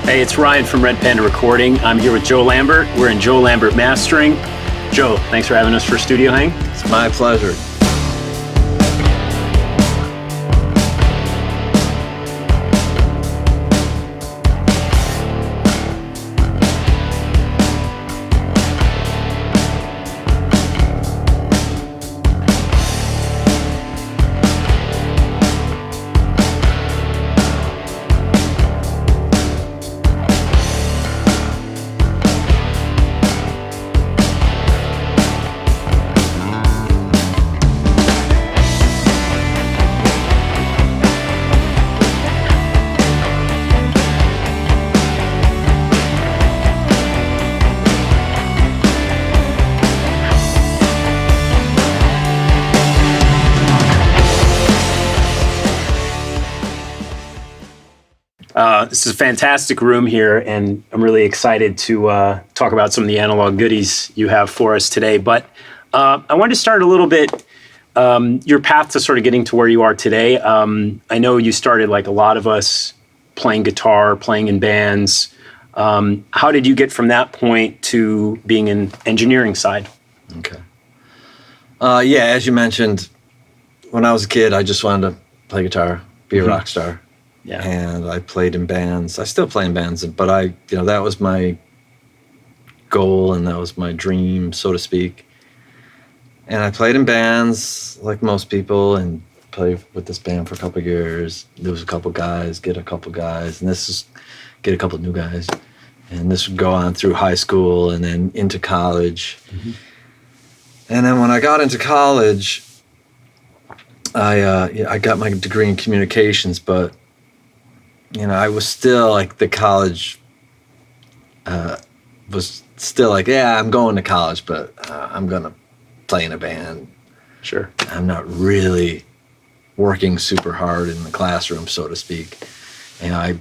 Hey, it's Ryan from Red Panda Recording. I'm here with Joe Lambert. We're in Joe Lambert Mastering. Joe, thanks for having us for Studio Hang. It's my pleasure. This is a fantastic room here, and I'm really excited to talk about some of the analog goodies you have for us today. But I wanted to start a little bit, your path to sort of getting to where you are today. I know you started, like a lot of us, playing guitar, playing in bands. How did you get from that point to being in engineering side? Okay. Yeah, as you mentioned, when I was a kid, I just wanted to play guitar, be a rock star. Yeah. And I played in bands. I still play in bands, but that was my goal and that was my dream, so to speak. And I played in bands like most people and played with this band for a couple of years. Lose a couple guys, get a couple guys, and get a couple of new guys. And this would go on through high school and then into college. Mm-hmm. And then when I got into college, I got my degree in communications, but I was still like the college was still like, yeah, I'm going to college, but I'm going to play in a band. Sure. I'm not really working super hard in the classroom, so to speak. And I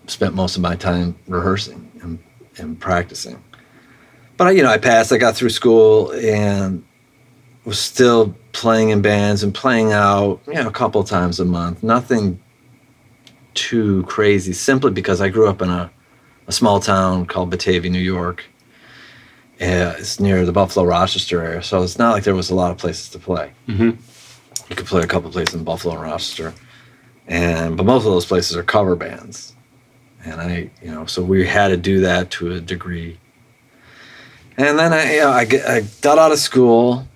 spent most of my time rehearsing and practicing. But I passed, I got through school and was still playing in bands and playing out, a couple of times a month. Nothing too crazy, simply because I grew up in a small town called Batavia, New York. It's near the Buffalo, Rochester area, so it's not like there was a lot of places to play. Mm-hmm. You could play a couple of places in Buffalo and Rochester, but most of those places are cover bands, and so we had to do that to a degree. And then I got out of school,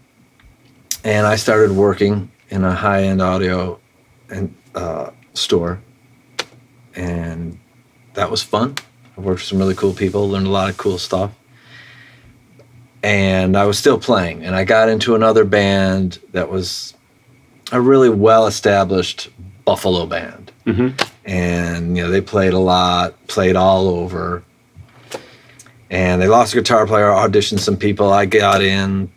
and I started working in a high-end audio and store. And that was fun. I worked with some really cool people, learned a lot of cool stuff. And I was still playing. And I got into another band that was a really well-established Buffalo band. Mm-hmm. And, they played a lot, played all over. And they lost a guitar player, auditioned some people. I got in.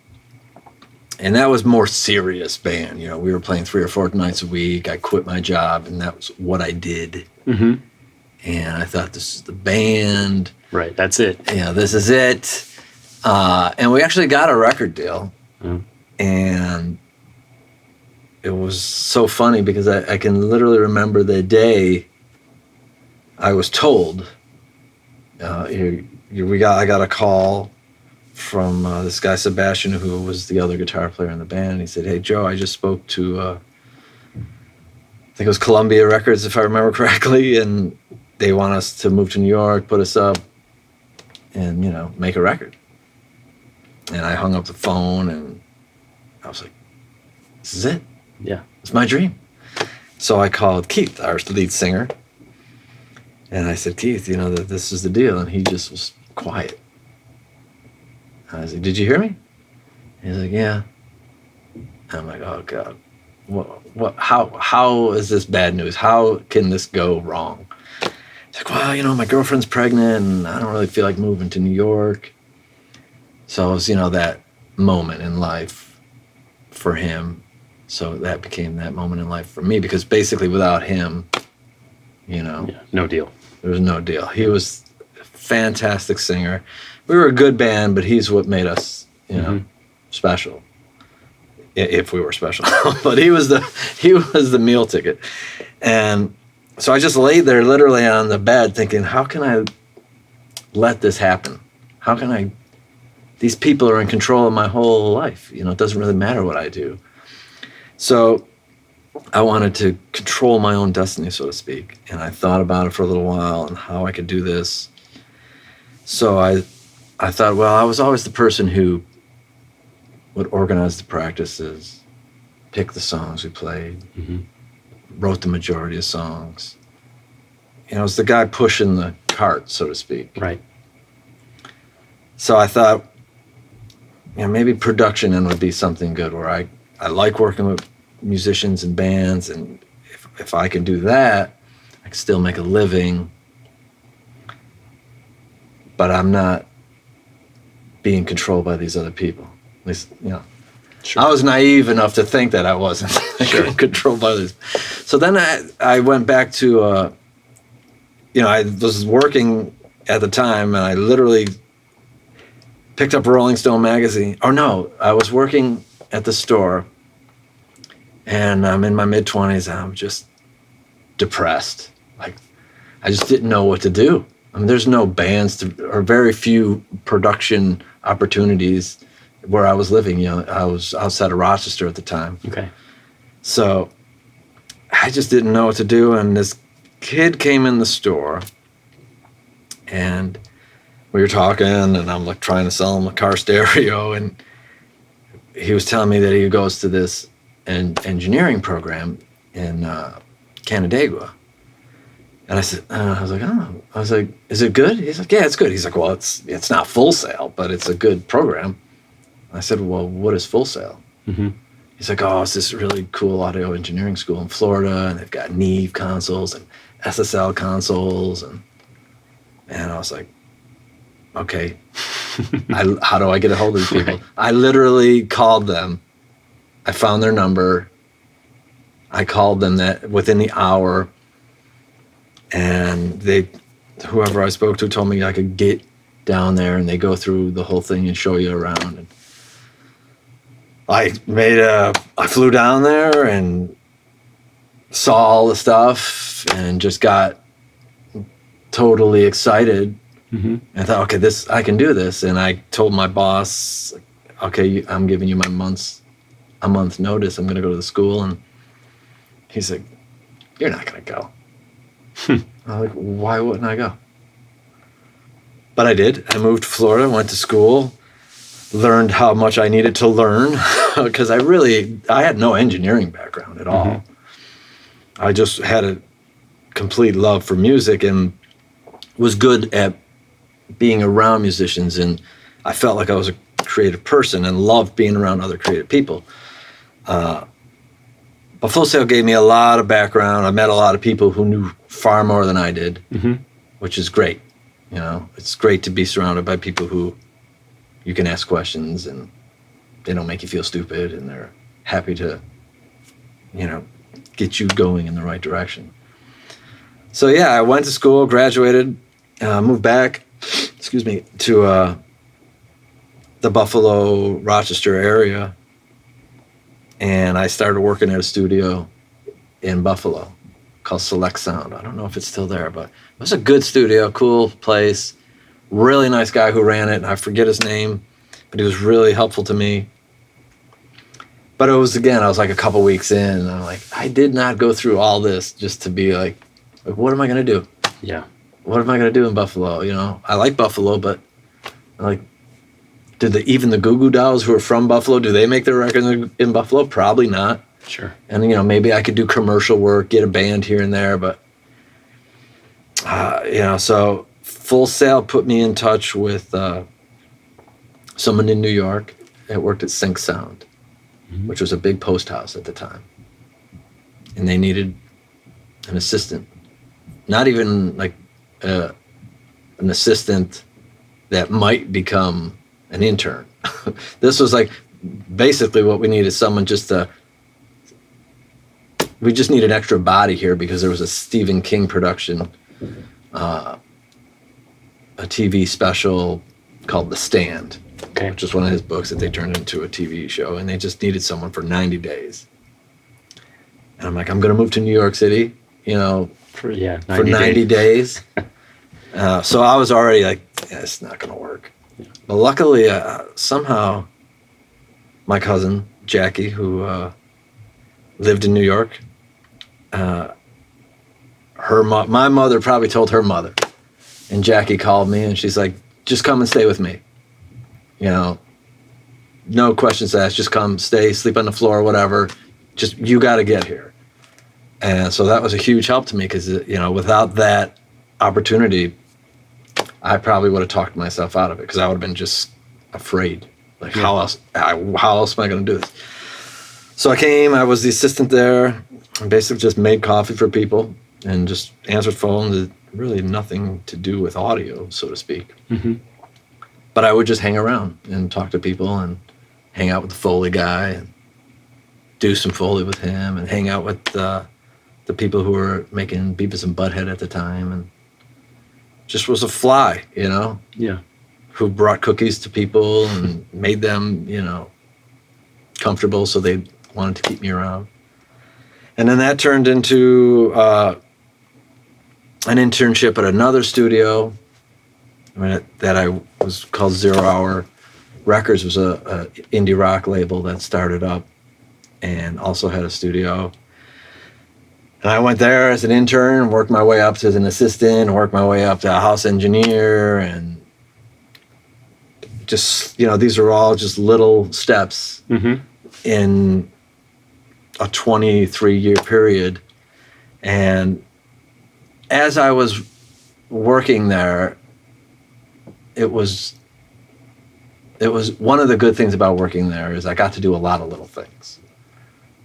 And that was more serious band. We were playing 3 or 4 nights a week. I quit my job, and that was what I did. Mm-hmm. And I thought, this is the band. Right, that's it. This is it. And we actually got a record deal. Mm. And it was so funny because I can literally remember the day I was told. I got a call from this guy, Sebastian, who was the other guitar player in the band. And he said, hey, Joe, I just spoke to, I think it was Columbia Records, if I remember correctly, and they want us to move to New York, put us up, and, make a record. And I hung up the phone, and I was like, this is it. Yeah. It's my dream. So I called Keith, our lead singer, and I said, Keith, that this is the deal. And he just was quiet. I was like, did you hear me? He's like, yeah. I'm like, oh God, what, how is this bad news? How can this go wrong? He's like, well, my girlfriend's pregnant and I don't really feel like moving to New York. So it was, that moment in life for him. So that became that moment in life for me, because basically without him, no deal. There was no deal. He was a fantastic singer. We were a good band, but he's what made us, special. If we were special, but he was the meal ticket. And So I just laid there literally on the bed thinking, how can I let this happen? How can I, these people are in control of my whole life. You know, it doesn't really matter what I do. So I wanted to control my own destiny, so to speak. And I thought about it for a little while and how I could do this. So I thought, well, I was always the person who would organize the practices, pick the songs we played, wrote the majority of songs. You know, I was the guy pushing the cart, so to speak. Right. So I thought, you know, maybe production and would be something good where I like working with musicians and bands, and if I can do that, I can still make a living, but I'm not being controlled by these other people. At least, you know. Sure. I was naive enough to think that I wasn't controlled by others. So then I went back to, you know, I was working at the time, and I literally picked up Rolling Stone magazine. Oh no, I was working at the store, and I'm in my mid-20s, and I'm just depressed. Like, I just didn't know what to do. I mean, there's no bands or very few production opportunities where I was living. You know, I was outside of Rochester at the time. Okay. So I just didn't know what to do, and this kid came in the store, and we were talking, and I'm like trying to sell him a car stereo, and he was telling me that he goes to this engineering program in Canandaigua. And I said, I was like, is it good? He's like, yeah, it's good. He's like, well, it's not Full Sail, but it's a good program. I said, well, what is Full Sail? He's like, oh, it's this really cool audio engineering school in Florida, and they've got Neve consoles and SSL consoles, and I was like, okay, how do I get a hold of these people? Right. I literally called them. I found their number. I called them that within the hour, and whoever I spoke to told me I could get down there, and they go through the whole thing and show you around. And I flew down there and saw all the stuff and just got totally excited. I thought, okay, I can do this. And I told my boss, okay, I'm giving you a month notice. I'm going to go to the school. And he's like, you're not going to go. I'm like, why wouldn't I go? But I did. I moved to Florida, went to school, learned how much I needed to learn, because I had no engineering background at all. I just had a complete love for music and was good at being around musicians, and I felt like I was a creative person and loved being around other creative people. But Full Sail gave me a lot of background. I met a lot of people who knew far more than I did, which is great. You know, it's great to be surrounded by people who you can ask questions and they don't make you feel stupid, and they're happy to, you know, get you going in the right direction. So yeah, I went to school, graduated, moved back, to the Buffalo, Rochester area, and I started working at a studio in Buffalo called Select Sound. I don't know if it's still there, but it was a good studio, cool place, really nice guy who ran it. I forget his name, but he was really helpful to me. But I was like a couple weeks in, and I'm like, I did not go through all this just to be like, what am I going to do? Yeah. What am I going to do in Buffalo? You know, I like Buffalo, but like, even the Goo Goo Dolls, who are from Buffalo, do they make their records in Buffalo? Probably not. Sure. And, you know, maybe I could do commercial work, get a band here and there, but, you know, so Full Sail put me in touch with someone in New York that worked at Sync Sound, which was a big post house at the time. And they needed an assistant. Not even like an assistant that might become an intern. This was like basically what we needed, someone we just need an extra body here because there was a Stephen King production, a TV special called The Stand, which is one of his books that they turned into a TV show, and they just needed someone for 90 days. And I'm like, I'm going to move to New York City, you know, For 90 for 90 days. So I was already like, yeah, it's not going to work. Yeah. But luckily, somehow, my cousin, Jackie, who lived in New York, my mother probably told her mother. And Jackie called me and she's like, just come and stay with me. You know, no questions asked, just come, stay, sleep on the floor, whatever. Just, you got to get here. And so that was a huge help to me because, you know, without that opportunity, I probably would have talked myself out of it because I would have been just afraid. Like, how else am I going to do this? So I came, I was the assistant there, and basically just made coffee for people and just answered phones. Really nothing to do with audio, so to speak. Mm-hmm. But I would just hang around and talk to people and hang out with the Foley guy and do some Foley with him and hang out with the people who were making Beavis and Butthead at the time, and just was a fly, you know? Yeah. Who brought cookies to people and made them, you know, comfortable so they wanted to keep me around. And then that turned into an internship at another studio that I was called 0 Hour Records. Was a indie rock label that started up and also had a studio. And I went there as an intern, worked my way up to an assistant, worked my way up to a house engineer, and just, you know, these are all just little steps in a 23-year period. And as I was working there, it was one of the good things about working there is I got to do a lot of little things.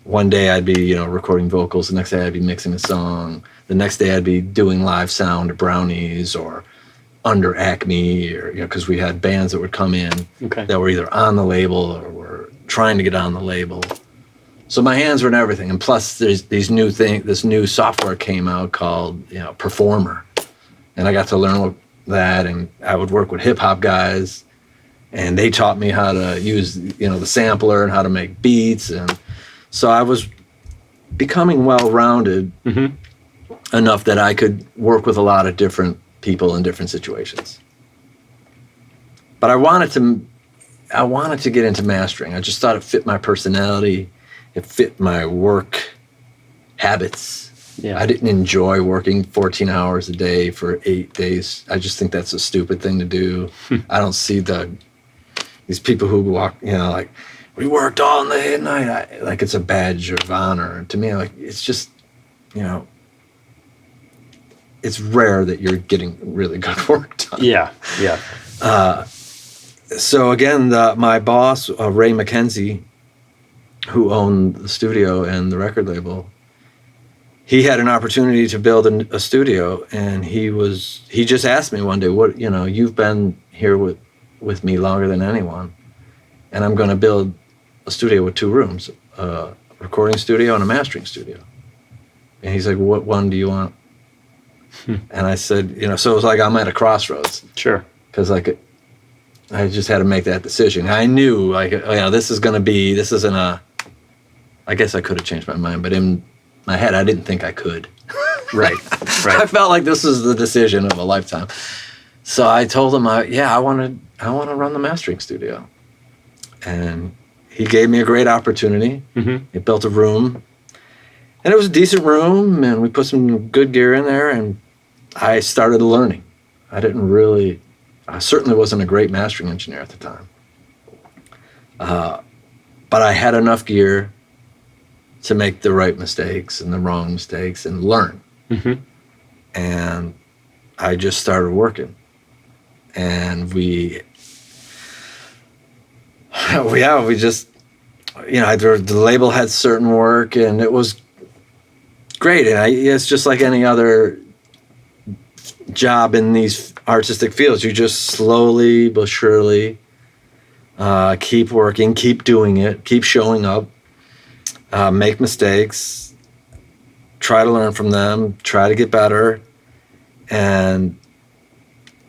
One day I'd be, you know, recording vocals. The next day I'd be mixing a song. The next day I'd be doing live sound at Brownies or under Acme, or, you know, because we had bands that would come in that were either on the label or were trying to get on the label. So my hands were in everything. And plus there's this new software came out called, you know, Performer. And I got to learn that, and I would work with hip hop guys, and they taught me how to use, you know, the sampler and how to make beats. And so I was becoming well-rounded enough that I could work with a lot of different people in different situations. But I wanted to get into mastering. I just thought it fit my personality. It fit my work habits. Yeah. I didn't enjoy working 14 hours a day for 8 days. I just think that's a stupid thing to do. I don't see these people who walk, you know, like, we worked all day and night, like it's a badge of honor. And to me, like, it's just, you know, it's rare that you're getting really good work done. Yeah, yeah. So again, my boss, Ray McKenzie, who owned the studio and the record label, he had an opportunity to build a studio, and he just asked me one day, "What, you know, you've been here with me longer than anyone, and I'm going to build a studio with 2 rooms, a recording studio and a mastering studio." And he's like, "What one do you want?" And I said, you know, so it was like I'm at a crossroads. Sure. Because like I just had to make that decision. I knew, like, you know, this isn't a. I guess I could have changed my mind, but in my head, I didn't think I could. Right. I felt like this was the decision of a lifetime. So I told him, I want to run the mastering studio. And he gave me a great opportunity. He built a room. And it was a decent room, and we put some good gear in there, and I started learning. I certainly wasn't a great mastering engineer at the time. But I had enough gear to make the right mistakes and the wrong mistakes and learn. And I just started working. And we just, you know, the label had certain work, and it was great. And it's just like any other job in these artistic fields. You just slowly but surely keep working, keep doing it, keep showing up, make mistakes, try to learn from them, try to get better. And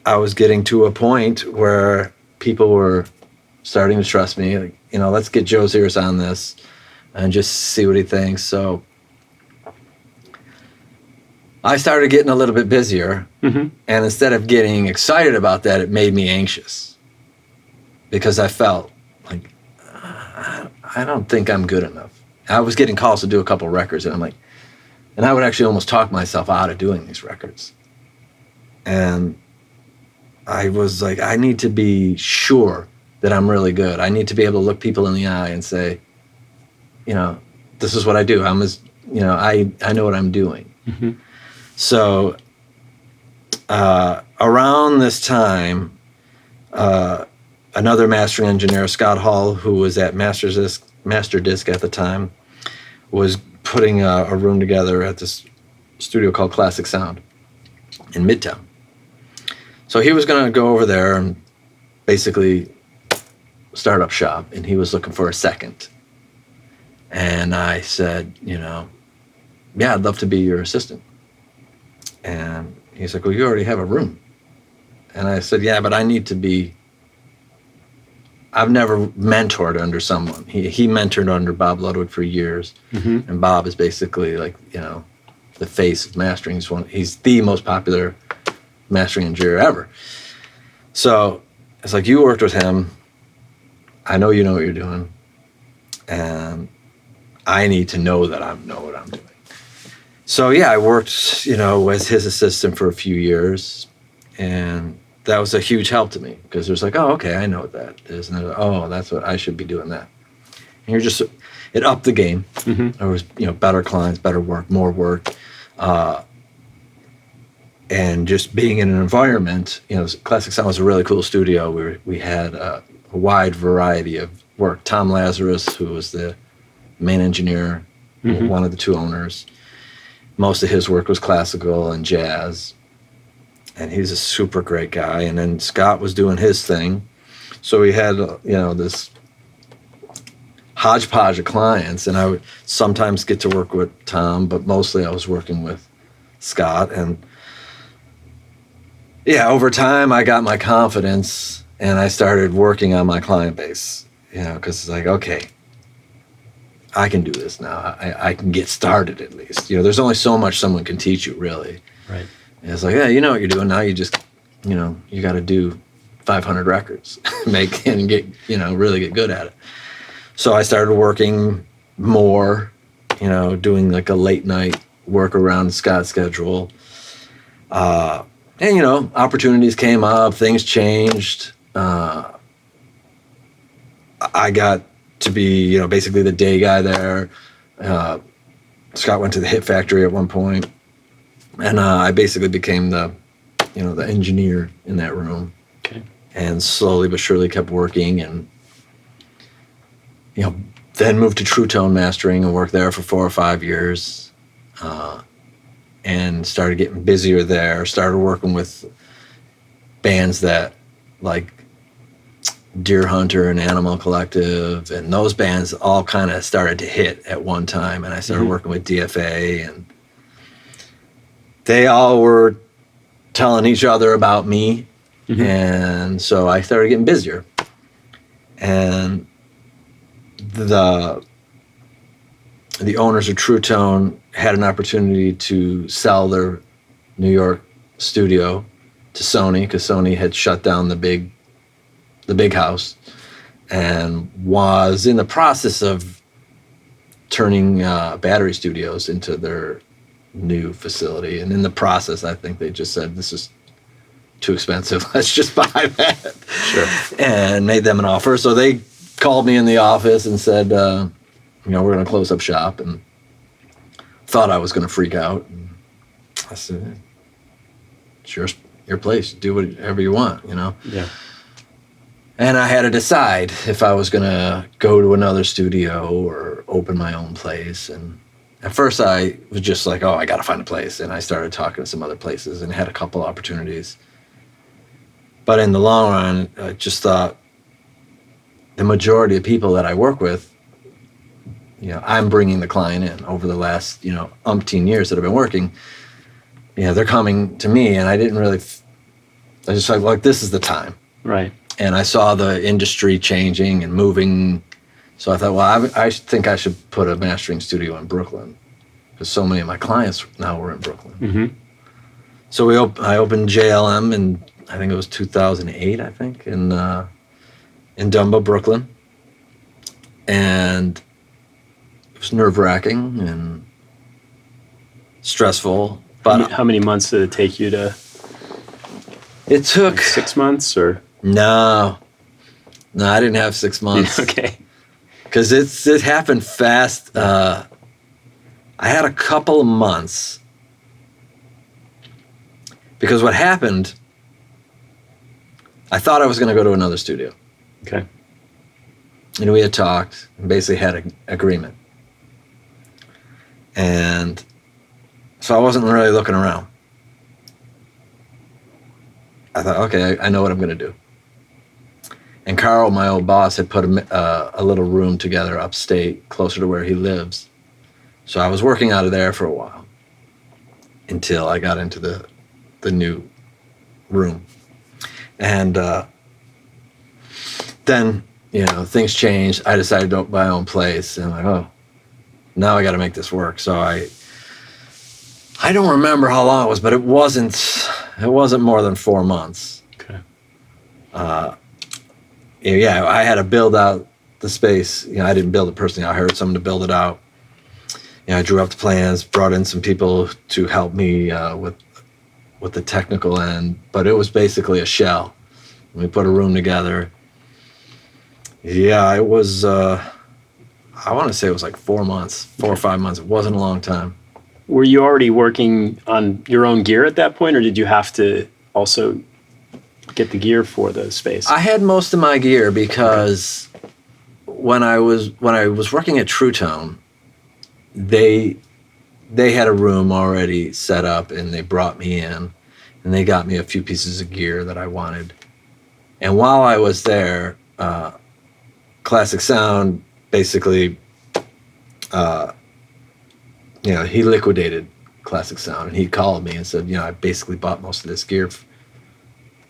I was getting to a point where people were starting to trust me. Like, you know, let's get Joe's ears on this and just see what he thinks. So I started getting a little bit busier, Mm-hmm. and instead of getting excited about that, it made me anxious because I felt like I don't think I'm good enough. I was getting calls to do a couple records, and I'm like, and I would actually almost talk myself out of doing these records. And I was like, I need to be sure that I'm really good. I need to be able to look people in the eye and say, you know, this is what I do. I know what I'm doing. Mm-hmm. So around this time, another mastering engineer, Scott Hall, who was at Master Disc at the time, was putting a room together at this studio called Classic Sound in Midtown. So he was going to go over there and basically start up shop, and he was looking for a second. And I said, yeah, I'd love to be your assistant. And he's like, well, you already have a room. And I said, yeah, but I need to be, I've never mentored under someone. He mentored under Bob Ludwig for years. Mm-hmm. And Bob is basically like, the face of mastering. He's the most popular mastering engineer ever. So it's like, you worked with him. I know you know what you're doing. And I need to know that I know what I'm doing. So yeah, I worked, as his assistant for a few years, and that was a huge help to me because there's like, oh, okay, I know what that is, and like, oh, that's what I should be doing that. And it upped the game. Mm-hmm. There was, better clients, better work, more work, and just being in an environment. Classic Sound was a really cool studio. We had a wide variety of work. Tom Lazarus, who was the main engineer, Mm-hmm. one of the two owners. Most of his work was classical and jazz, and he's a super great guy. And then Scott was doing his thing, so we had this hodgepodge of clients, and I would sometimes get to work with Tom, but mostly I was working with Scott. And yeah, over time I got my confidence, and I started working on my client base, because it's like, okay, I can do this now. I can get started at least. There's only so much someone can teach you, really. Right. And it's like, yeah, you know what you're doing now. You just, you got to do 500 records, and get, really get good at it. So I started working more, doing like a late night work around Scott's schedule. And, opportunities came up, things changed. I got to be, basically the day guy there. Scott went to the Hit Factory at one point, and I basically became the engineer in that room. Okay. And slowly but surely kept working, and then moved to True Tone Mastering and worked there for 4 or 5 years, and started getting busier there. Started working with bands that like Deerhunter and Animal Collective, and those bands all kind of started to hit at one time, and I started Mm-hmm. working with DFA, and they all were telling each other about me. Mm-hmm. And so I started getting busier, and the owners of True Tone had an opportunity to sell their New York studio to Sony, because Sony had shut down the big house, and was in the process of turning Battery Studios into their new facility. And in the process, I think they just said, this is too expensive. Let's just buy that. Sure. And made them an offer. So they called me in the office and said, we're going to close up shop, and thought I was going to freak out. And I said, it's your place. Do whatever you want, Yeah. And I had to decide if I was going to go to another studio or open my own place. And at first I was just like, oh, I got to find a place. And I started talking to some other places and had a couple opportunities. But in the long run, I just thought the majority of people that I work with, I'm bringing the client in over the last, umpteen years that I've been working. They're coming to me, and I didn't really, I just like, this is the time. Right. And I saw the industry changing and moving. So I thought, well, I think I should put a mastering studio in Brooklyn, because so many of my clients now were in Brooklyn. Mm-hmm. So I opened JLM in, I think it was 2008, I think, in Dumbo, Brooklyn. And it was nerve-wracking and stressful. But how many months did it take you to? It took... Like 6 months or? No, I didn't have 6 months. Okay. Because it happened fast. I had a couple of months. Because what happened, I thought I was going to go to another studio. Okay. And we had talked and basically had an agreement. And so I wasn't really looking around. I thought, okay, I know what I'm going to do. And Carl, my old boss, had put a little room together upstate, closer to where he lives. So I was working out of there for a while until I got into the new room. And then, things changed. I decided to open my own place. And I'm like, oh, now I got to make this work. So I don't remember how long it was, but it wasn't more than 4 months. Okay. I had to build out the space. I didn't build it personally. I hired someone to build it out. I drew up the plans, brought in some people to help me with the technical end, but it was basically a shell. We put a room together. Yeah, it was, I want to say it was like 4 months, 4 or 5 months. It wasn't a long time. Were you already working on your own gear at that point, or did you have to also get the gear for the space? I had most of my gear because when I was working at True Tone, they had a room already set up, and they brought me in, and they got me a few pieces of gear that I wanted. And while I was there, Classic Sound basically, he liquidated Classic Sound, and he called me and said, I basically bought most of this gear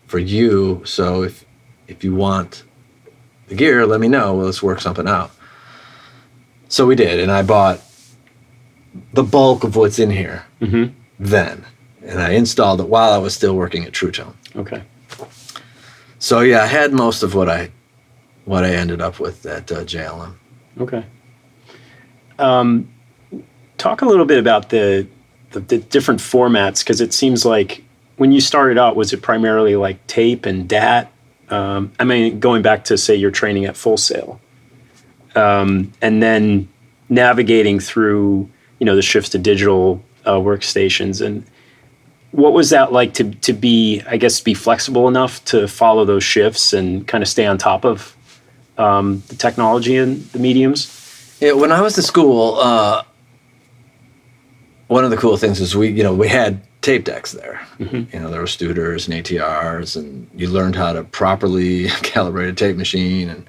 for you. So if you want the gear, let me know. Let's work something out. So we did, and I bought the bulk of what's in here then, and I installed it while I was still working at True Tone. Okay. So yeah, I had most of what I ended up with at JLM. Okay. Talk a little bit about the different formats, because it seems like when you started out, was it primarily like tape and DAT? Going back to, say, your training at Full Sail, and then navigating through, the shifts to digital workstations. And what was that like to be, I guess, be flexible enough to follow those shifts and kind of stay on top of the technology and the mediums? Yeah, when I was at school, one of the cool things is we had tape decks there. There were Studers and ATRs, and you learned how to properly calibrate a tape machine and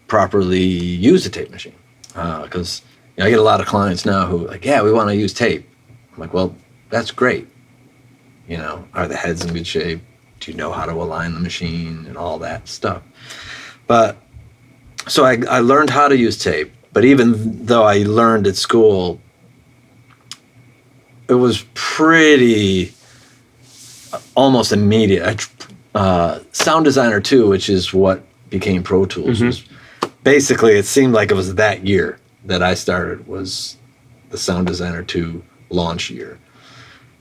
properly use a tape machine. Because I get a lot of clients now who are like, yeah, we want to use tape. I'm like, well, that's great. Are the heads in good shape? Do you know how to align the machine and all that stuff? But so I learned how to use tape. But even though I learned at school, it was pretty almost immediate. Sound Designer 2, which is what became Pro Tools, was basically, it seemed like it was that year that I started, was the Sound Designer 2 launch year.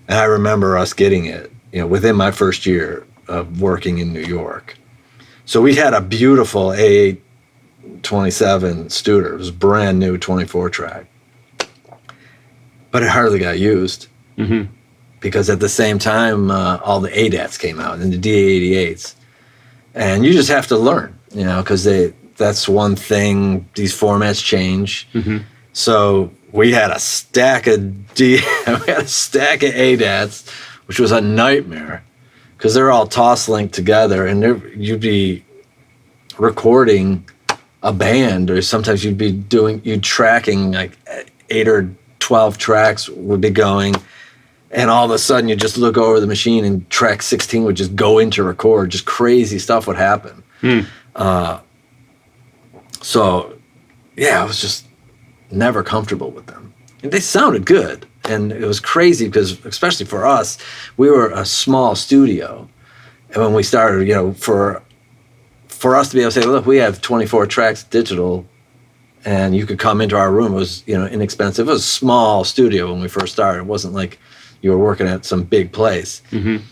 And I remember us getting it, within my first year of working in New York. So we had a beautiful A827 Studer. It was brand new 24-track. But it hardly got used. Because at the same time, all the ADATs came out and the DA88s. And you just have to learn, because that's one thing, these formats change. So we had a stack of ADATs, which was a nightmare, because they're all toss-linked together, and you'd be recording a band, or sometimes you'd be tracking like 8 or 12 tracks would be going, and all of a sudden you just look over the machine and track 16 would just go into record. Just crazy stuff would happen. So yeah, I was just never comfortable with them. And they sounded good. And it was crazy because, especially for us, we were a small studio. And when we started, you know, for us to be able to say, look, we have 24 tracks digital, and you could come into our room. It was, you know, inexpensive. It was a small studio when we first started. It wasn't like you were working at some big place. Mm-hmm.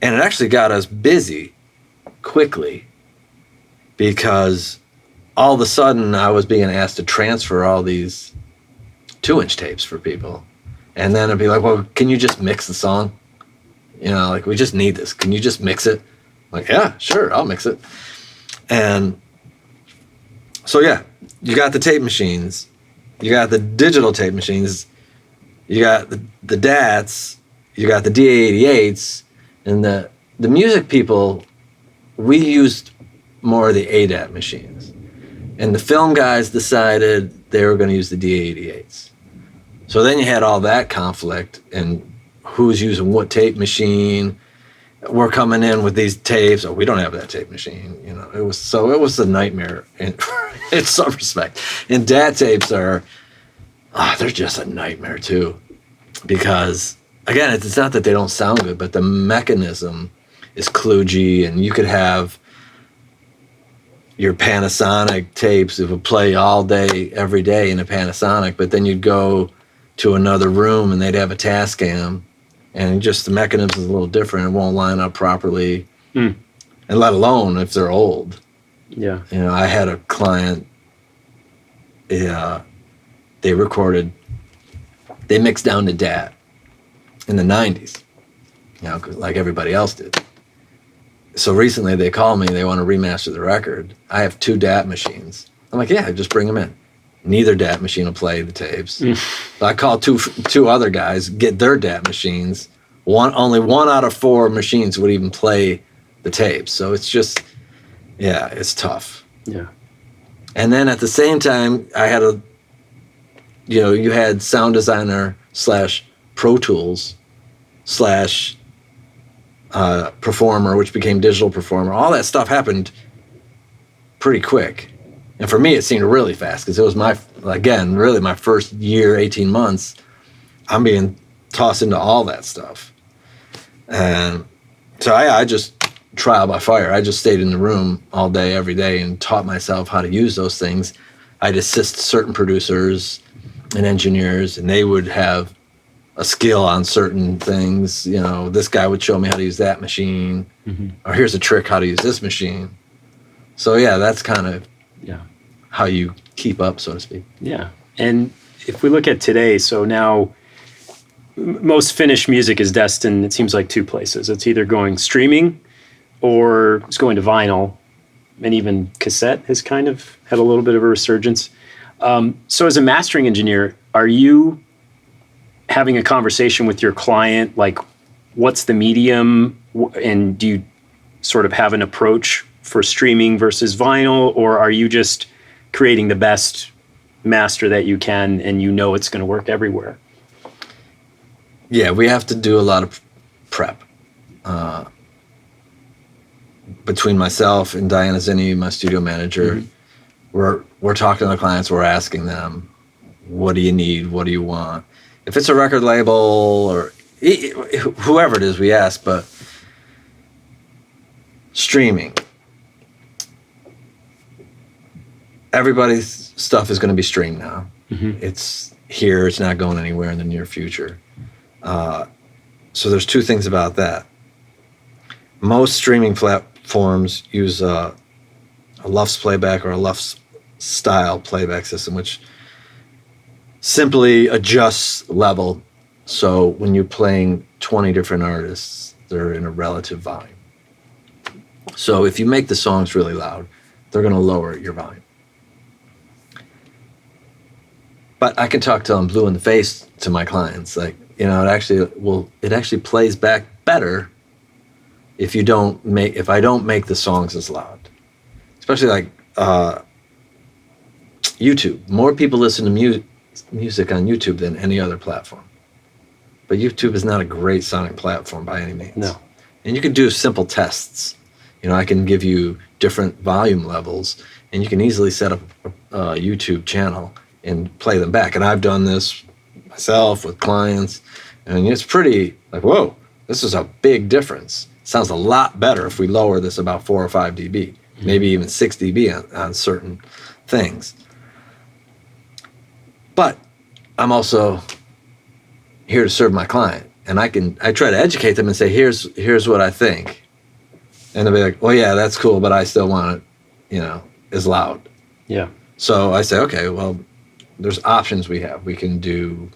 And it actually got us busy quickly because all of a sudden I was being asked to transfer all these 2-inch tapes for people. And then it'd be like, well, can you just mix the song? You know, like, we just need this. Can you just mix it? I'm like, yeah, sure, I'll mix it. And so, yeah, you got the tape machines. You got the digital tape machines. You got the DATs. You got the DA88s. And the music people, we used more of the ADAT machines. And the film guys decided they were going to use the DA88s. So then you had all that conflict and who's using what tape machine. We're coming in with these tapes. Oh, we don't have that tape machine. You know, it was a nightmare in some respect. And DAT tapes they're just a nightmare too, because again, it's not that they don't sound good, but the mechanism is kludgy, and you could have your Panasonic tapes that would play all day, every day in a Panasonic, but then you'd go to another room and they'd have a Tascam, and just the mechanism is a little different. It won't line up properly, and let alone if they're old. Yeah. You know, I had a client, they mixed down to DAT in the 90s, you know, like everybody else did. So recently they called me, they want to remaster the record. I have 2 DAT machines. I'm like, yeah, just bring them in. Neither DAT machine will play the tapes. So I called two other guys, get their DAT machines. Only 1 out of 4 machines would even play the tapes. So it's just, yeah, it's tough. Yeah. And then at the same time, I had you had sound designer / Pro Tools / Performer, which became Digital Performer. All that stuff happened pretty quick. And for me, it seemed really fast because it was really my first year, 18 months. I'm being tossed into all that stuff. And so I just trial by fire. I just stayed in the room all day, every day, and taught myself how to use those things. I'd assist certain producers and engineers, and they would have a skill on certain things. You know, this guy would show me how to use that machine, or here's a trick how to use this machine. So yeah, that's kind of how you keep up, so to speak. Yeah. And if we look at today, so now most finished music is destined, it seems like, 2 places. It's either going streaming or it's going to vinyl, and even cassette has kind of had a little bit of a resurgence. So as a mastering engineer, are you having a conversation with your client, like, what's the medium, and do you sort of have an approach for streaming versus vinyl, or are you just creating the best master that you can and you know it's going to work everywhere? Yeah, we have to do a lot of prep. Between myself and Diana Zinni, my studio manager, we're talking to the clients, we're asking them, what do you need, what do you want? If it's a record label or whoever it is, we ask. But streaming, everybody's stuff is going to be streamed now. It's here, it's not going anywhere in the near future. So there's 2 things about that. Most streaming platforms use a LUFS playback or a LUFS style playback system, which simply adjusts level. So when you're playing 20 different artists, they're in a relative volume. So if you make the songs really loud, they're going to lower your volume. But I can talk till I'm blue in the face to my clients. Like, you know, it actually plays back better if I don't make the songs as loud. Especially like YouTube. More people listen to music on YouTube than any other platform. But YouTube is not a great sounding platform by any means. No. And you can do simple tests. You know, I can give you different volume levels, and you can easily set up a YouTube channel and play them back. And I've done this myself with clients, and it's pretty like, whoa, this is a big difference. Sounds a lot better if we lower this about 4 or 5 dB, maybe even 6 dB on certain things. But I'm also here to serve my client, and I try to educate them and say, here's what I think. And they'll be like, well, yeah, that's cool, but I still want it, as loud. Yeah. So I say, okay, well, there's options we have. We do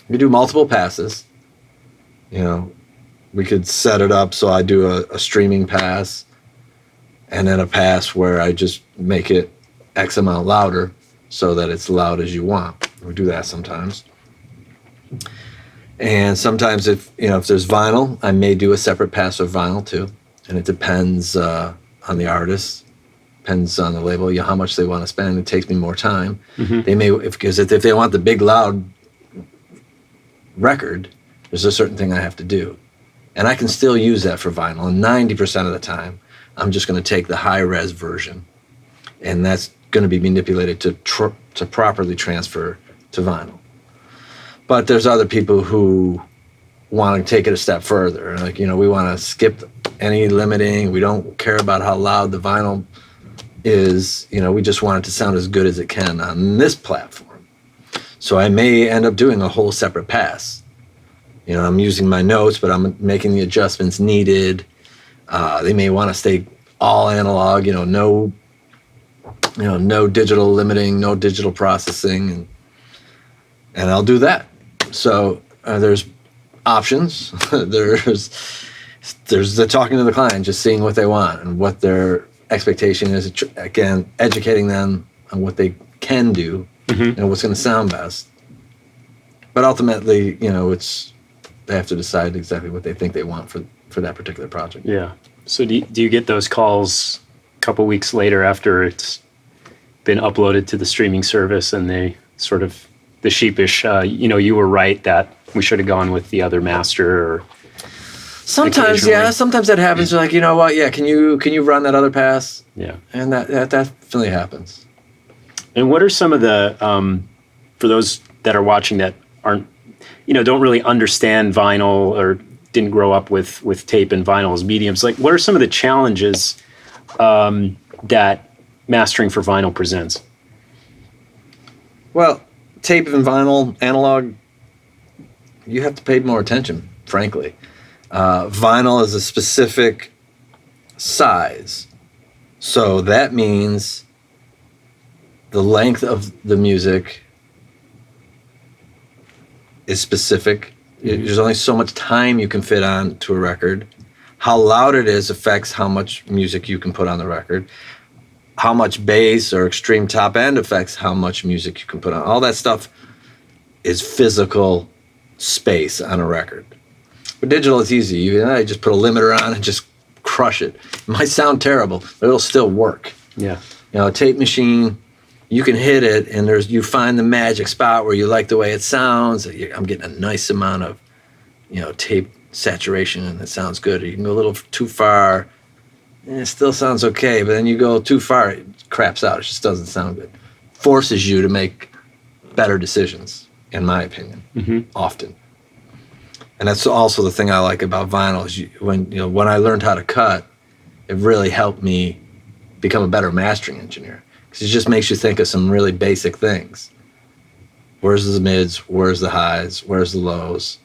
multiple passes. We could set it up so I do a streaming pass and then a pass where I just make it X amount louder so that it's loud as you want. We do that sometimes. And sometimes if there's vinyl, I may do a separate pass of vinyl too. And it depends on the artist, depends on the label, how much they want to spend. It takes me more time. Mm-hmm. They may, because if they want the big loud record, there's a certain thing I have to do. And I can still use that for vinyl. And 90% of the time, I'm just going to take the high-res version. And that's going to be manipulated to properly transfer to vinyl. But there's other people who want to take it a step further. Like, we want to skip any limiting. We don't care about how loud the vinyl is. We just want it to sound as good as it can on this platform. So I may end up doing a whole separate pass. I'm using my notes, but I'm making the adjustments needed. They may want to stay all analog, no digital limiting, no digital processing, and I'll do that. So there's options. there's the talking to the client, just seeing what they want and what their expectation is. Again, educating them on what they can do and what's going to sound best. But ultimately, they have to decide exactly what they think they want for that particular project. Yeah. So do you get those calls a couple weeks later after it's been uploaded to the streaming service and they sort of, the sheepish, you were right that we should have gone with the other master? Or sometimes, yeah. Sometimes that happens. You're like, you know what? Yeah, can you run that other pass? Yeah. And that definitely happens. And what are some of the, for those that are watching that aren't, don't really understand vinyl or didn't grow up with tape and vinyl as mediums, like what are some of the challenges that mastering for vinyl presents? Well, tape and vinyl, analog, you have to pay more attention, frankly. Vinyl is a specific size. So that means the length of the music is specific. There's only so much time you can fit on to a record. How loud it is affects how much music you can put on the record. How much bass or extreme top end affects how much music you can put on. All that stuff is physical space on a record. With digital, it's easy. You just put a limiter on and just crush it. It might sound terrible, but it'll still work. Yeah. A tape machine, you can hit it, and you find the magic spot where you like the way it sounds. I'm getting a nice amount of, tape saturation, and it sounds good. Or you can go a little too far, and it still sounds okay. But then you go too far, it craps out. It just doesn't sound good. Forces you to make better decisions, in my opinion, often. And that's also the thing I like about vinyl is when I learned how to cut, it really helped me become a better mastering engineer. Because it just makes you think of some really basic things. Where's the mids? Where's the highs? Where's the lows?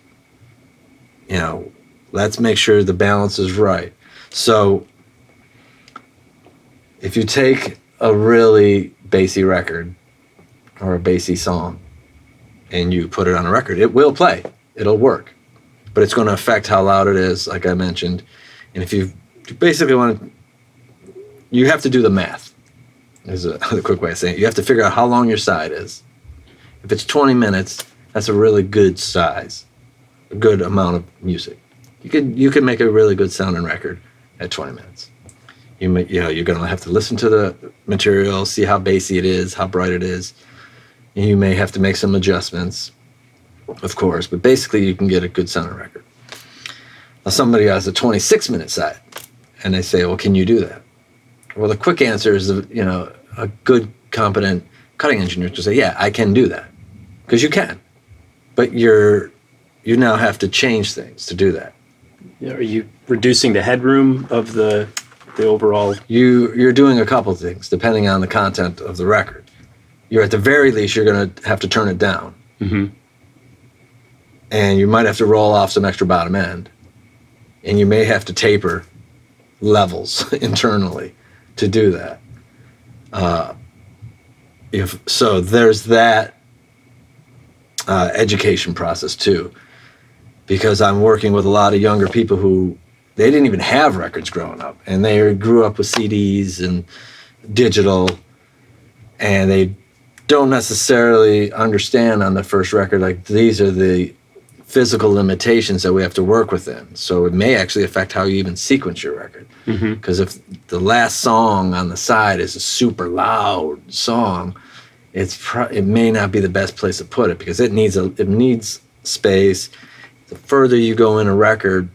Let's make sure the balance is right. So if you take a really bassy record or a bassy song and you put it on a record, it will play. It'll work. But it's going to affect how loud it is, like I mentioned. And if you basically you have to do the math. Is a quick way of saying it. You have to figure out how long your side is. If it's 20 minutes, that's a really good size, a good amount of music. You can make a really good sounding record at 20 minutes. You're going to have to listen to the material, see how bassy it is, how bright it is. And you may have to make some adjustments, of course, but basically you can get a good sounding record. Now somebody has a 26-minute side, and they say, well, can you do that? Well, the quick answer is, a good, competent cutting engineers to say, yeah, I can do that, because you can, but you now have to change things to do that. Are you reducing the headroom of the overall? You're doing a couple things depending on the content of the record. You're at the very least, you're going to have to turn it down. Mm-hmm. And you might have to roll off some extra bottom end. And you may have to taper levels internally to do that. So there's that education process too. Because I'm working with a lot of younger people who, they didn't even have records growing up. And they grew up with CDs and digital. And they don't necessarily understand on the first record, like, these are the physical limitations that we have to work within. So it may actually affect how you even sequence your record. Because if the last song on the side is a super loud song, it may not be the best place to put it, because it needs space. The further you go in a record,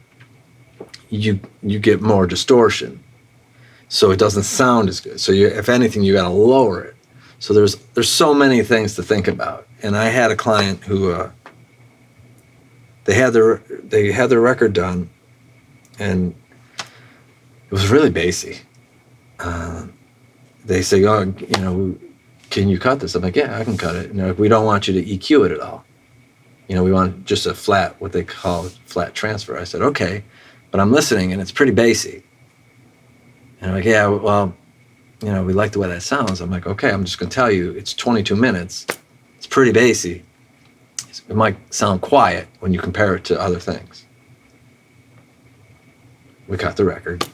you get more distortion, so it doesn't sound as good. So if anything, you got to lower it. So there's so many things to think about. And I had a client who they had their record done, and it was really bassy. They say, "Oh, can you cut this?" I'm like, "Yeah, I can cut it. We don't want you to EQ it at all. We want just a flat, what they call flat transfer." I said, "Okay," but I'm listening and it's pretty bassy. And I'm like, "Yeah, well, we like the way that sounds." I'm like, "Okay, I'm just going to tell you, it's 22 minutes. It's pretty bassy. It might sound quiet when you compare it to other things." We cut the record.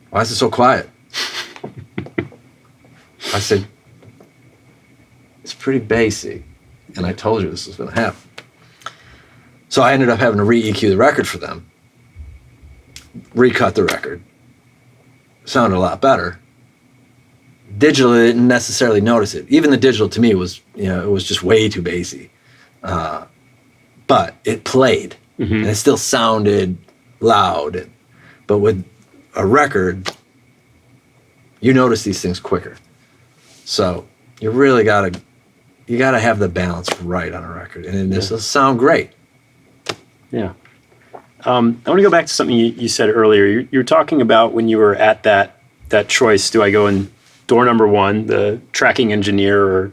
"Why is it so quiet?" I said, "It's pretty bassy. And I told you this was going to happen." So I ended up having to re-EQ the record for them, recut the record. Sounded a lot better. Digital, I didn't necessarily notice it. Even the digital to me was, it was just way too bassy. But it played, and it still sounded loud. But with a record, you notice these things quicker. So you really got to have the balance right on a record, and this will sound great. Yeah. I want to go back to something you said earlier. You're talking about when you were at that choice, do I go in door number 1, the tracking engineer, or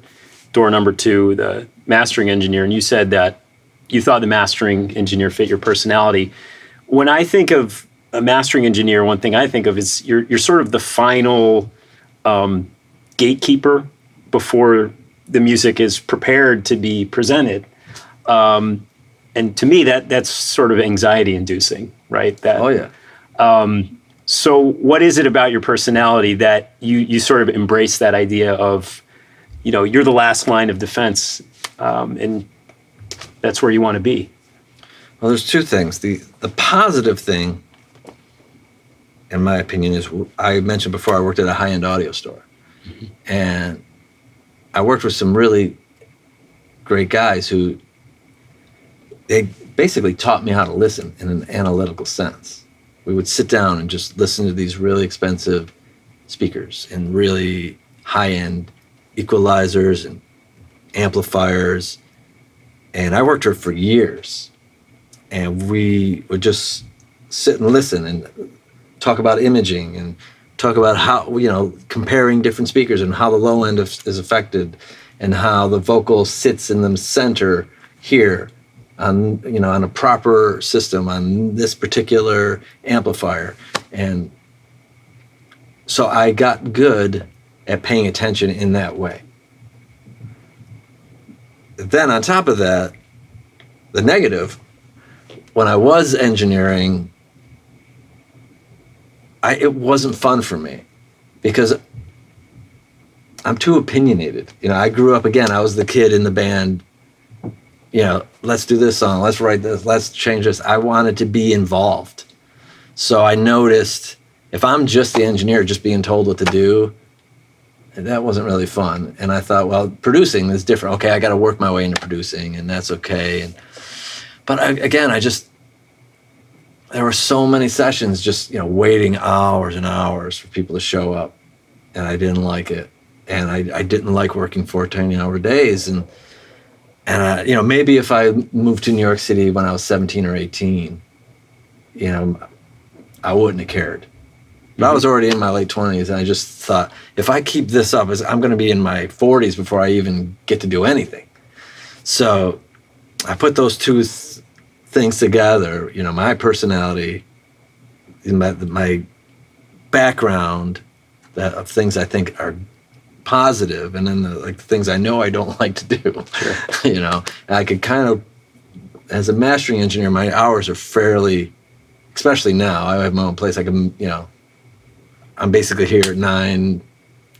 door number 2, the mastering engineer? And you said that you thought the mastering engineer fit your personality. When I think of a mastering engineer, one thing I think of is you're sort of the final gatekeeper before the music is prepared to be presented. And to me, that's sort of anxiety-inducing, right? Oh, yeah. So what is it about your personality that you sort of embrace that idea of, you're the last line of defense, and that's where you want to be? Well, there's two things. The positive thing, in my opinion, is I mentioned before I worked at a high-end audio store. And I worked with some really great guys who, they basically taught me how to listen in an analytical sense. We would sit down and just listen to these really expensive speakers and really high-end equalizers and amplifiers. And I worked here for years. And we would just sit and listen and talk about imaging and talk about how, comparing different speakers and how the low end is affected and how the vocal sits in the center here on a proper system on this particular amplifier. And so I got good at paying attention in that way. Then on top of that, the negative, when I was engineering, it wasn't fun for me because I'm too opinionated. I grew up, again, I was the kid in the band, let's do this song, let's write this, let's change this. I wanted to be involved. So I noticed if I'm just the engineer, just being told what to do, that wasn't really fun. And I thought, well, producing is different. Okay, I got to work my way into producing, and that's okay. But there were so many sessions just, waiting hours and hours for people to show up, and I didn't like it. and I didn't like working 14-hour days, and you know, maybe if I moved to New York City when I was 17 or 18, you know, I wouldn't have cared. But I was already in my late 20s, and I just thought, if I keep this up, I'm going to be in my 40s before I even get to do anything. So I put those two things together, you know, my personality, my background of things I think are positive, and then the things I know I don't like to do. Sure. You know, and I could kind of, as a mastering engineer, my hours are fairly, especially now, I have my own place. I can, you know, I'm basically here at 9,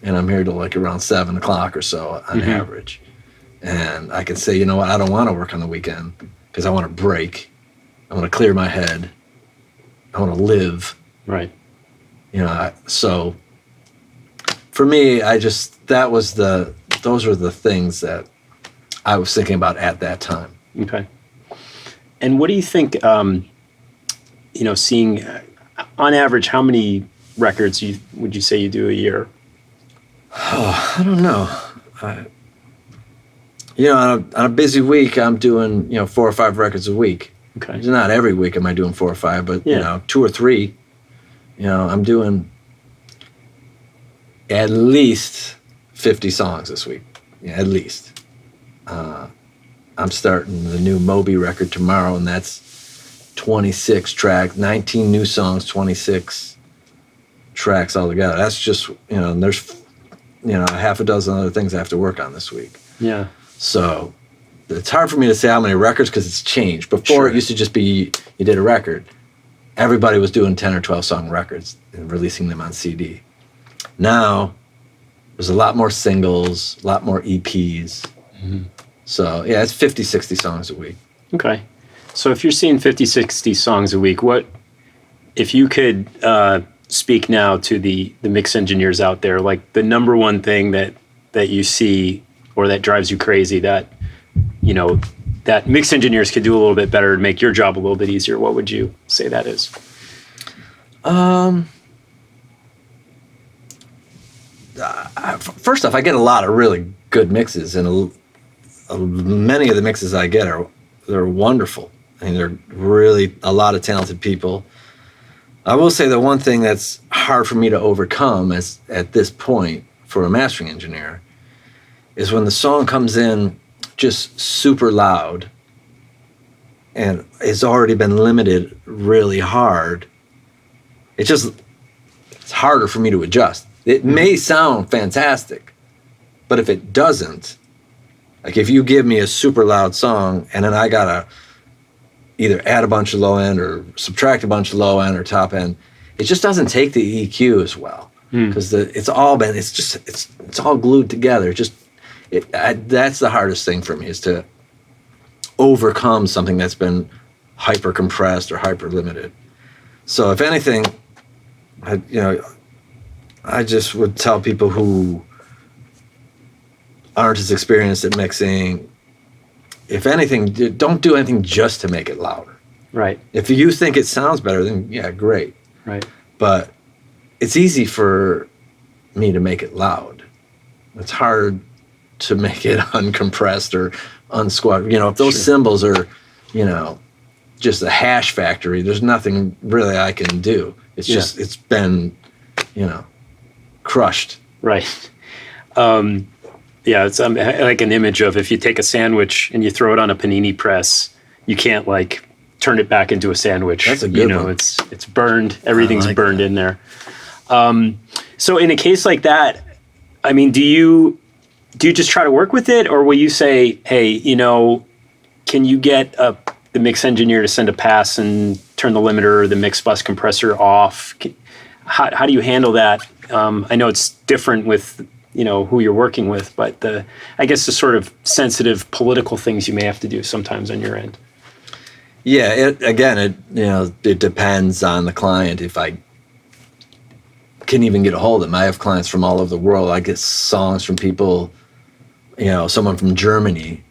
and I'm here till like around 7 o'clock or so on average. And I can say, you know what, I don't want to work on the weekend because I want to break. I want to clear my head. I want to live. Right. You know, so for me, those were the things that I was thinking about at that time. Okay. And what do you think, you know, seeing on average, how many records would you say you do a year? Oh, I don't know. You know, on a busy week, I'm doing, you know, 4 or 5 records a week. Okay. Not every week am I doing 4 or 5, but, you know, 2 or 3. You know, I'm doing at least 50 songs this week. Yeah, at least. I'm starting the new Moby record tomorrow, and that's 26 tracks, 19 new songs, 26 tracks altogether. That's just, you know, and there's, you know, a half a dozen other things I have to work on this week. Yeah. So it's hard for me to say how many records because it's changed. Before, It used to just be you did a record. Everybody was doing 10 or 12 song records and releasing them on CD. Now, there's a lot more singles, a lot more EPs. So, yeah, it's 50, 60 songs a week. Okay. So if you're seeing 50, 60 songs a week, if you could speak now to the mix engineers out there, like the number one thing that you see or that drives you crazy that, you know, that mix engineers could do a little bit better to make your job a little bit easier, what would you say that is? First off, I get a lot of really good mixes, and many of the mixes I get they're wonderful. I mean, they're really a lot of talented people. I will say the one thing that's hard for me to overcome at this point for a mastering engineer is when the song comes in just super loud and it's already been limited really hard. It's harder for me to adjust. It may sound fantastic, but if it doesn't, like if you give me a super loud song and then I gotta either add a bunch of low end or subtract a bunch of low end or top end, it just doesn't take the EQ as well because it's all glued together. That's the hardest thing for me, is to overcome something that's been hyper compressed or hyper limited. So if anything, I just would tell people who aren't as experienced at mixing, if anything, don't do anything just to make it louder. Right. If you think it sounds better, then yeah, great. Right. But it's easy for me to make it loud. It's hard to make it uncompressed or unsquat. You know, if those cymbals are, you know, just a hash factory, there's nothing really I can do. It's just, it's been, you know, crushed. Right. Yeah, it's like an image of if you take a sandwich and you throw it on a panini press, you can't like turn it back into a sandwich. That's a good one. It's burned. Everything's like burned that. in there. So in a case like that, I mean, do you just try to work with it, or will you say, hey, you know, can you get the mix engineer to send a pass and turn the limiter or the mix bus compressor off? How do you handle that? I know it's different with, you know, who you're working with, but I guess the sort of sensitive political things you may have to do sometimes on your end. Yeah, it depends on the client if I can even get a hold of them. I have clients from all over the world. I get songs from people, you know, someone from Germany,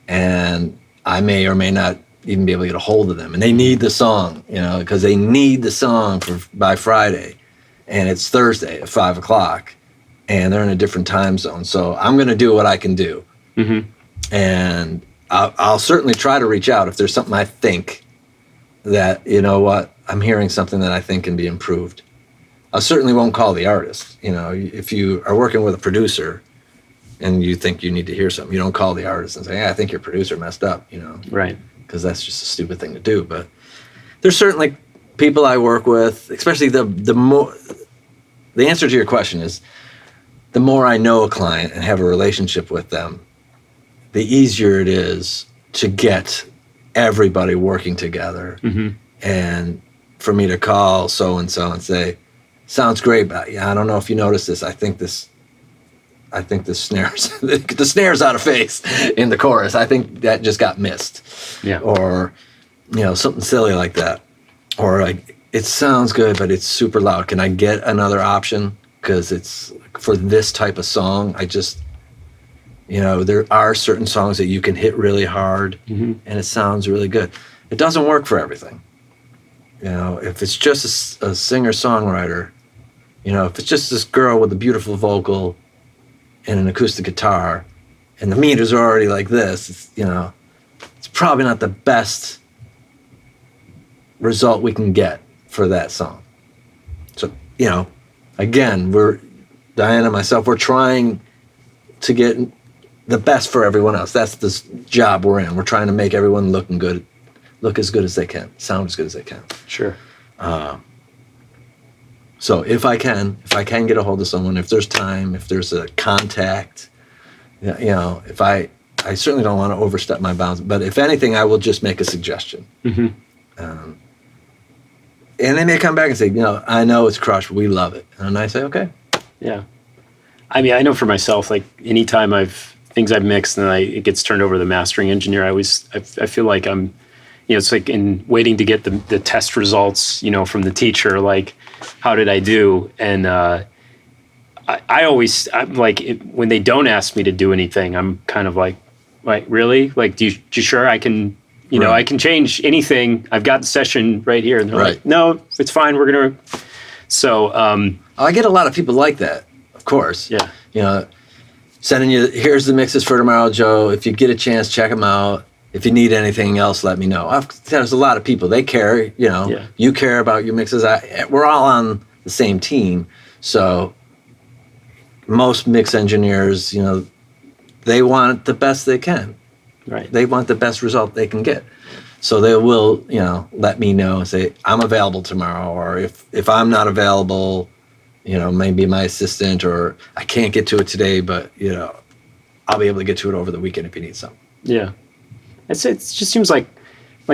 and I may or may not even be able to get a hold of them. And they need the song, you know, because they need the song by Friday, and it's Thursday at 5 o'clock. and they're in a different time zone. So I'm going to do what I can do. Mm-hmm. And I'll certainly try to reach out if there's something I think that, you know what, I'm hearing something that I think can be improved. I certainly won't call the artist. You know, if you are working with a producer and you think you need to hear something, you don't call the artist and say, hey, I think your producer messed up, you know. Right. Because that's just a stupid thing to do. But there's certainly people I work with, especially the answer to your question is, the more I know a client and have a relationship with them, the easier it is to get everybody working together. Mm-hmm. And for me to call so-and-so and say, sounds great, but yeah, I don't know if you noticed this. I think the snares, the snare's out of phase in the chorus. I think that just got missed. Yeah. Or, you know, something silly like that. Or like, it sounds good, but it's super loud. Can I get another option? Because it's for this type of song. I just, you know, there are certain songs that you can hit really hard, mm-hmm. and it sounds really good. It doesn't work for everything. You know, if it's just a singer-songwriter, you know, if it's just this girl with a beautiful vocal and an acoustic guitar, and the meters are already like this, it's, you know, it's probably not the best result we can get for that song. So, you know, again, Diana and myself, we're trying to get the best for everyone else. That's the job we're in. We're trying to make everyone look as good as they can, sound as good as they can. Sure. So if I can get a hold of someone, if there's time, if there's a contact, you know, if I certainly don't want to overstep my bounds, but if anything, I will just make a suggestion. Mm-hmm. And they may come back and say, you know, I know it's crushed, we love it. And I say, okay. Yeah. I mean, I know for myself, like anytime things I've mixed and it gets turned over to the mastering engineer, I feel like I'm, you know, it's like in waiting to get the test results, you know, from the teacher, like, how did I do? And I'm like, when they don't ask me to do anything, I'm kind of like, really? Like, you sure I can, you know, I can change anything. I've got the session right here. And they're like, no, it's fine. We're going to. So. I get a lot of people like that, of course. Yeah. You know, sending you, here's the mixes for tomorrow, Joe. If you get a chance, check them out. If you need anything else, let me know. There's a lot of people. They care, you know. Yeah. You care about your mixes. We're all on the same team. So most mix engineers, you know, they want the best they can. Right. They want the best result they can get. So they will, you know, let me know and say, I'm available tomorrow. Or if I'm not available, you know, maybe my assistant, or I can't get to it today, but, you know, I'll be able to get to it over the weekend if you need something. Yeah. It just seems like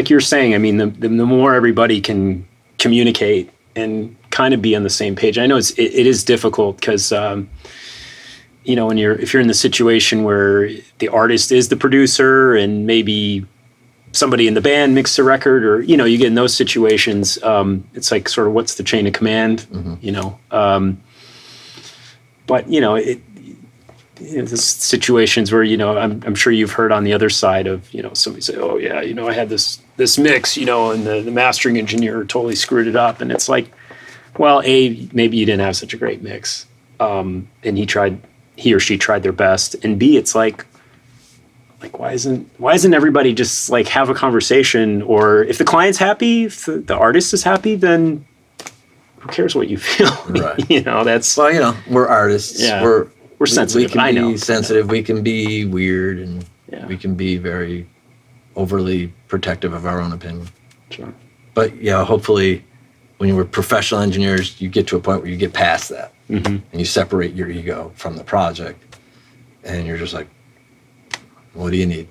you're saying, I mean, the more everybody can communicate and kind of be on the same page. I know it is difficult because, you know, if you're in the situation where the artist is the producer and maybe somebody in the band mixed the record, or, you know, you get in those situations, it's like sort of what's the chain of command, mm-hmm. you know? But, you know, there's situations where, you know, I'm sure you've heard on the other side of, you know, somebody say, oh yeah, you know, I had this mix, you know, and the mastering engineer totally screwed it up. And it's like, well, maybe you didn't have such a great mix. And he or she tried their best. And B, it's like, why isn't everybody just like have a conversation? Or if the client's happy, if the artist is happy, then who cares what you feel? Right. You know, that's, well, you know, we're artists. Yeah. We're sensitive. We can be sensitive. We can be weird, and we can be very overly protective of our own opinion. Sure. But yeah, hopefully, when you were professional engineers, you get to a point where you get past that, mm-hmm. and you separate your ego from the project, and you're just like, what do you need?